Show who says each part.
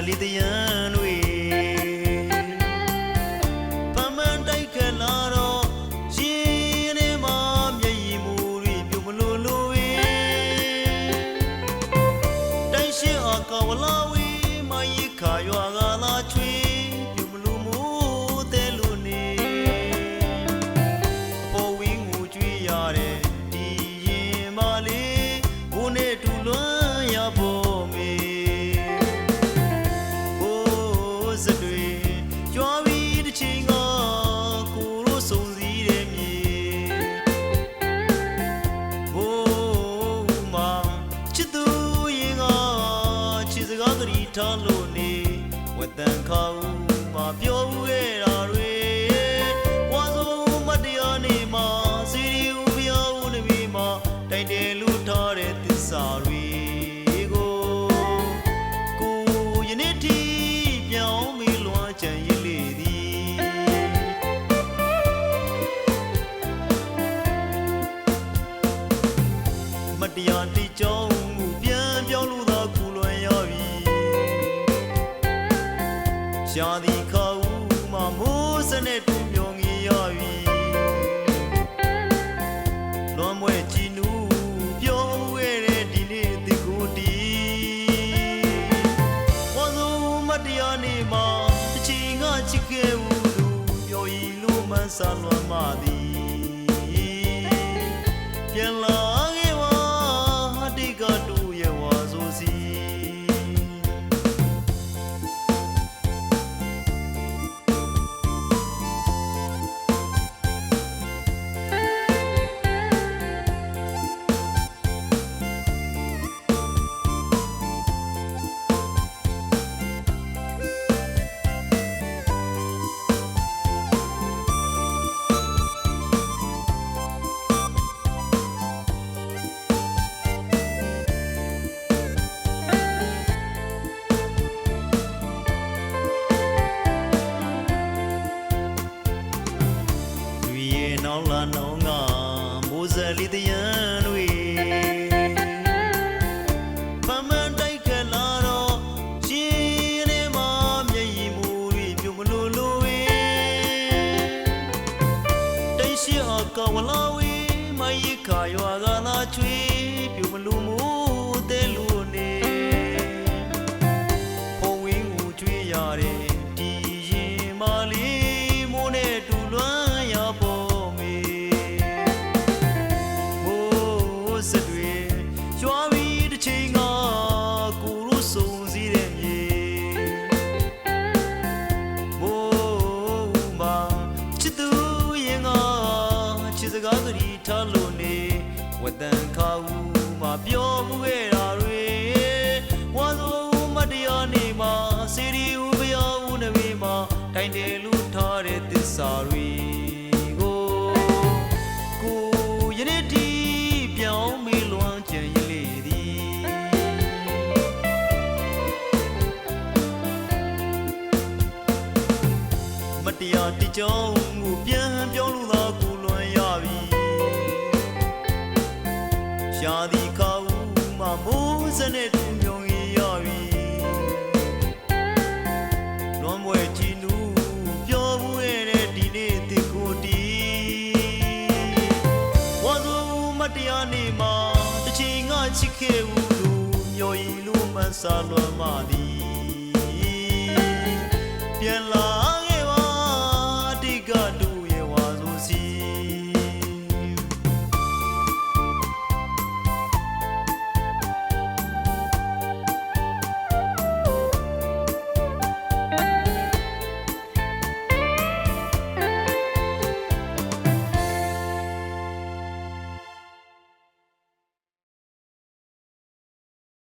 Speaker 1: လေးတရန်တွေပမန်တိုက်ခက်လာတော့ရှင်နေမှာမျက်ရည်မူတွေပြုံမလို့လို့ဝေတိုင်းရှိအကဝလာဝေမယိခါရွာကလာချွေပြုံမလို့မို့တဲလို့နေအပေါ်ဝင်းကိုကြွေးရတဲ့ဒီရင်မလေးဘုန်းနဲ့တူလွမ်းရဖို့မေစတွေကြွားပြီးတစ်ချိန်ကကိုတို့စုံစည်းတဲ့မြေဘိုးမချစ်သူရင်ကချစ်စကားကလေးထားလို့နေဝတ်တန်ခါဦးမှာပြောခဲ့တာတွေဝါဆုံးမတရားနေမှာစီရီဦးဖျားဦးနေပြီမှာတိုင်တယ်လူထားတဲ့သစ္စာတွေကိုယနေ့ထိပြောင်းမီလွှမ်းကြံရည်လေသည်မတရားတိကြောင်းမှုပြန်ပြောင်းလို့သာကူလွန်ရပြီရှာသည်ခါဦးမှာမိုးစနဲ့တူမျောငေရပြီလွန်မွဲကြည်နူးပြောခဲ့တဲ့ဒီနေ့ဒီကိုတီဝါဆုံးမတရားနေမှာတစ်ချိန်ကချစ်ခဲ့ဦးသူပြောရည်လို့မှန်းဆလွန်မှသည်ပြန်လာခဲ့ဝါတိကတူရဲ့ဝါဆိုစီနောင်လာနောင်ကမိုးစလေးတရန်တွေပမန်တိုက်ခက်လာတော့ရှင်နေမှာမျက်ရည်မူတွေပြုံမလို့လို့ဝေတိုင်းရှိအကဝလာဝေမယိခါရွာကလာချွေပြုံမလို့မို့တဲလို့နေဖုံဝင်းကိုကြွေးရတဲ့ဒီရင်မလေးမိုးနဲ့တူလွမ်းရဖို့စတွေကြွားပြီးတစ်ချိန်ကကိုတို့စုံစည်းတဲ့မြေဘိုးမချစ်သူရင်ကချစ်စကားကလေးထားလို့နေဝတ်တန်ခါဦးမှာပြောခဲ့တာတွေဝါဆုံးမတရားနေမှာစီရီဦးဖျားဦးနေပြီမှာတိုင်တယ်လူထားတဲ့သစ္စာတွေကိုယနေ့ထိပြောင်းမီလွန်ကြံရည်လေသည်မတရားတိကြောင်းကိုပြန်ပြောင်းလို့သာကိုလွန်ရပြီရှာသည်ခါဦးမှာမိုးစနဲ့တူမျောငေရပြီလွန်မွဲကြည်နူးပြောဘူးရဲ့ဒီနေ့ဒီကိုတီဝါဆုံးမတရားနေမှာတစ်ချိန်ကချစ်ခဲ့ဦးသူမျောရည်လို့မှန်းဆလွန်မှသည်ပြန်လာ